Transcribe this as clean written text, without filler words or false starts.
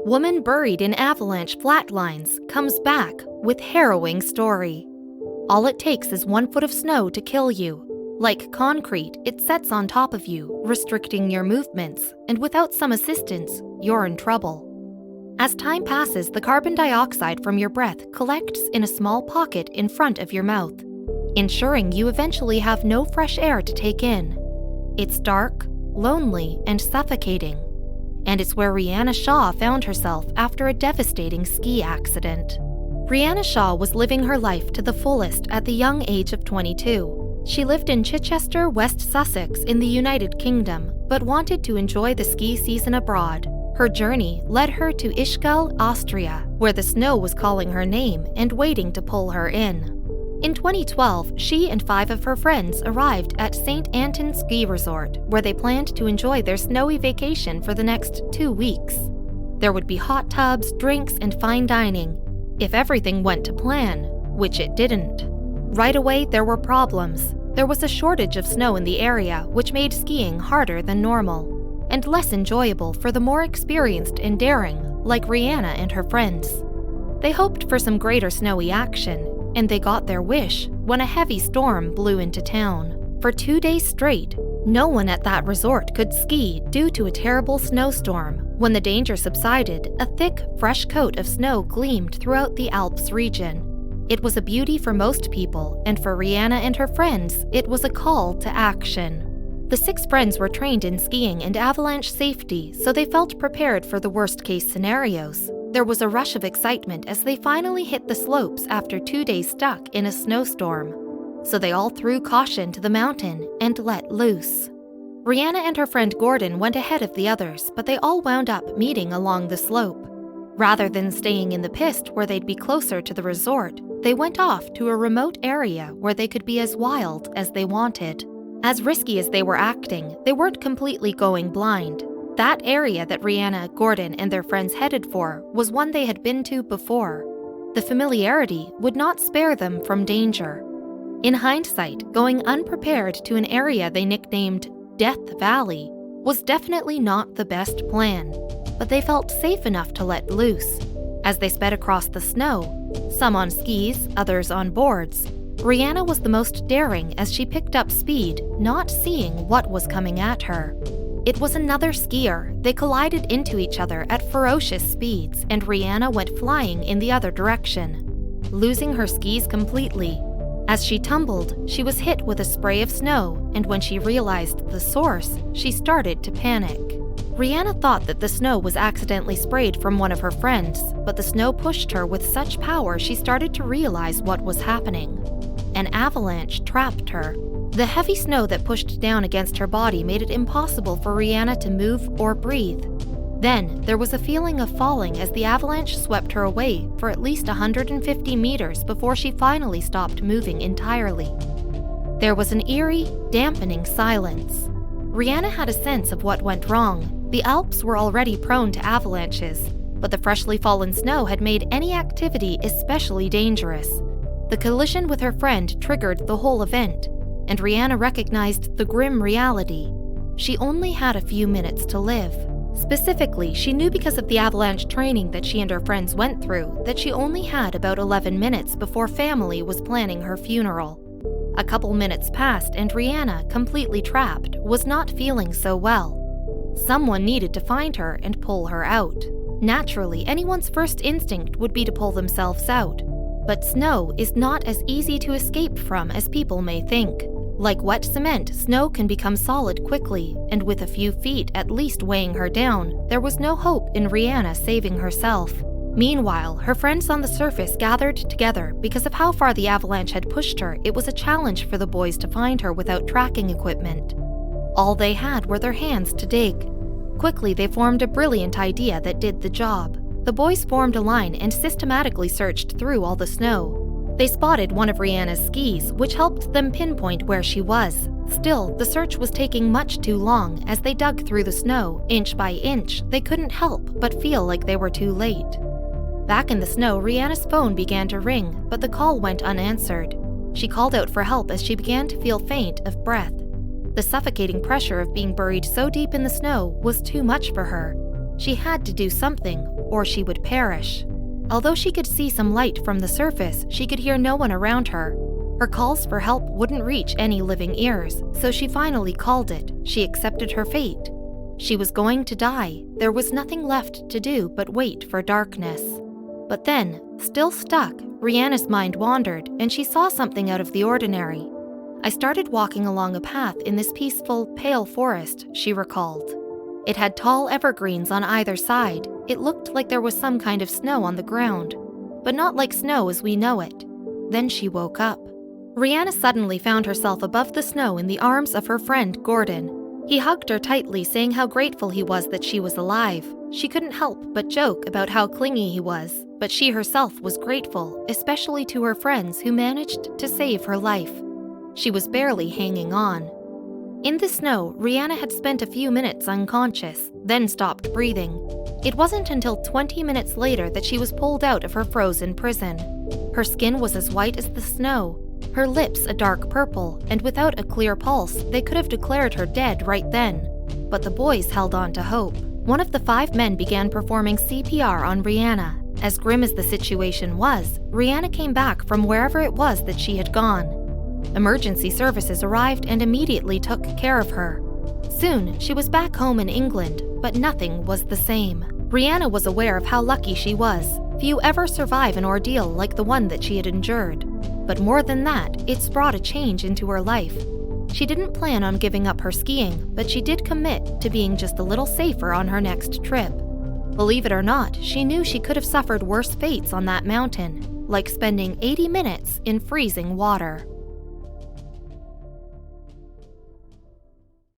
Woman buried in Avalanche Flatlines comes back with harrowing story. All it takes is 1 foot of snow to kill you. Like concrete, it sets on top of you, restricting your movements, and without some assistance, you're in trouble. As time passes, the carbon dioxide from your breath collects in a small pocket in front of your mouth, ensuring you eventually have no fresh air to take in. It's dark, lonely, and suffocating. And it's where Rihanna Shaw found herself after a devastating ski accident. Rihanna Shaw was living her life to the fullest at the young age of 22. She lived in Chichester, West Sussex in the United Kingdom, but wanted to enjoy the ski season abroad. Her journey led her to Ischgl, Austria, where the snow was calling her name and waiting to pull her in. In 2012, she and 5 of her friends arrived at St. Anton Ski Resort, where they planned to enjoy their snowy vacation for the next 2 weeks. There would be hot tubs, drinks, and fine dining, if everything went to plan, which it didn't. Right away, there were problems. There was a shortage of snow in the area, which made skiing harder than normal, and less enjoyable for the more experienced and daring, like Rihanna and her friends. They hoped for some greater snowy action, and they got their wish when a heavy storm blew into town. For 2 days straight, no one at that resort could ski due to a terrible snowstorm. When the danger subsided, a thick, fresh coat of snow gleamed throughout the Alps region. It was a beauty for most people, and for Rihanna and her friends, it was a call to action. The 6 friends were trained in skiing and avalanche safety, so they felt prepared for the worst-case scenarios. There was a rush of excitement as they finally hit the slopes after 2 days stuck in a snowstorm. So they all threw caution to the mountain and let loose. Rihanna and her friend Gordon went ahead of the others, but they all wound up meeting along the slope. Rather than staying in the piste where they'd be closer to the resort, they went off to a remote area where they could be as wild as they wanted. As risky as they were acting, they weren't completely going blind. That area that Rihanna, Gordon, and their friends headed for was one they had been to before. The familiarity would not spare them from danger. In hindsight, going unprepared to an area they nicknamed Death Valley was definitely not the best plan, but they felt safe enough to let loose. As they sped across the snow, some on skis, others on boards, Rihanna was the most daring as she picked up speed, not seeing what was coming at her. It was another skier. They collided into each other at ferocious speeds, and Rihanna went flying in the other direction, losing her skis completely. As she tumbled, she was hit with a spray of snow, and when she realized the source, she started to panic. Rihanna thought that the snow was accidentally sprayed from one of her friends, but the snow pushed her with such power she started to realize what was happening. An avalanche trapped her. The heavy snow that pushed down against her body made it impossible for Rihanna to move or breathe. Then, there was a feeling of falling as the avalanche swept her away for at least 150 meters before she finally stopped moving entirely. There was an eerie, dampening silence. Rihanna had a sense of what went wrong. The Alps were already prone to avalanches, but the freshly fallen snow had made any activity especially dangerous. The collision with her friend triggered the whole event, and Rihanna recognized the grim reality. She only had a few minutes to live. Specifically, she knew because of the avalanche training that she and her friends went through that she only had about 11 minutes before family was planning her funeral. A couple minutes passed and Rihanna, completely trapped, was not feeling so well. Someone needed to find her and pull her out. Naturally, anyone's first instinct would be to pull themselves out. But snow is not as easy to escape from as people may think. Like wet cement, snow can become solid quickly, and with a few feet at least weighing her down, there was no hope in Rihanna saving herself. Meanwhile, her friends on the surface gathered together because of how far the avalanche had pushed her. It was a challenge for the boys to find her without tracking equipment. All they had were their hands to dig. Quickly, they formed a brilliant idea that did the job. The boys formed a line and systematically searched through all the snow. They spotted one of Rihanna's skis, which helped them pinpoint where she was. Still, the search was taking much too long. As they dug through the snow, inch by inch, they couldn't help but feel like they were too late. Back in the snow, Rihanna's phone began to ring, but the call went unanswered. She called out for help as she began to feel faint of breath. The suffocating pressure of being buried so deep in the snow was too much for her. She had to do something. or she would perish. Although she could see some light from the surface, she could hear no one around her. Her calls for help wouldn't reach any living ears, so she finally called it. She accepted her fate. She was going to die. There was nothing left to do but wait for darkness. But then, still stuck, Rihanna's mind wandered, and she saw something out of the ordinary. "I started walking along a path in this peaceful, pale forest," she recalled. It had tall evergreens on either side. It looked like there was some kind of snow on the ground, but not like snow as we know it. Then she woke up. Rihanna suddenly found herself above the snow in the arms of her friend Gordon. He hugged her tightly, saying how grateful he was that she was alive. She couldn't help but joke about how clingy he was, but she herself was grateful, especially to her friends who managed to save her life. She was barely hanging on. In the snow, Rihanna had spent a few minutes unconscious, then stopped breathing. It wasn't until 20 minutes later that she was pulled out of her frozen prison. Her skin was as white as the snow, her lips a dark purple, and without a clear pulse, they could have declared her dead right then. But the boys held on to hope. One of the 5 men began performing CPR on Rihanna. As grim as the situation was, Rihanna came back from wherever it was that she had gone. Emergency services arrived and immediately took care of her. Soon, she was back home in England, but nothing was the same. Rihanna was aware of how lucky she was. Few ever survive an ordeal like the one that she had endured. But more than that, it's brought a change into her life. She didn't plan on giving up her skiing, but she did commit to being just a little safer on her next trip. Believe it or not, she knew she could have suffered worse fates on that mountain, like spending 80 minutes in freezing water.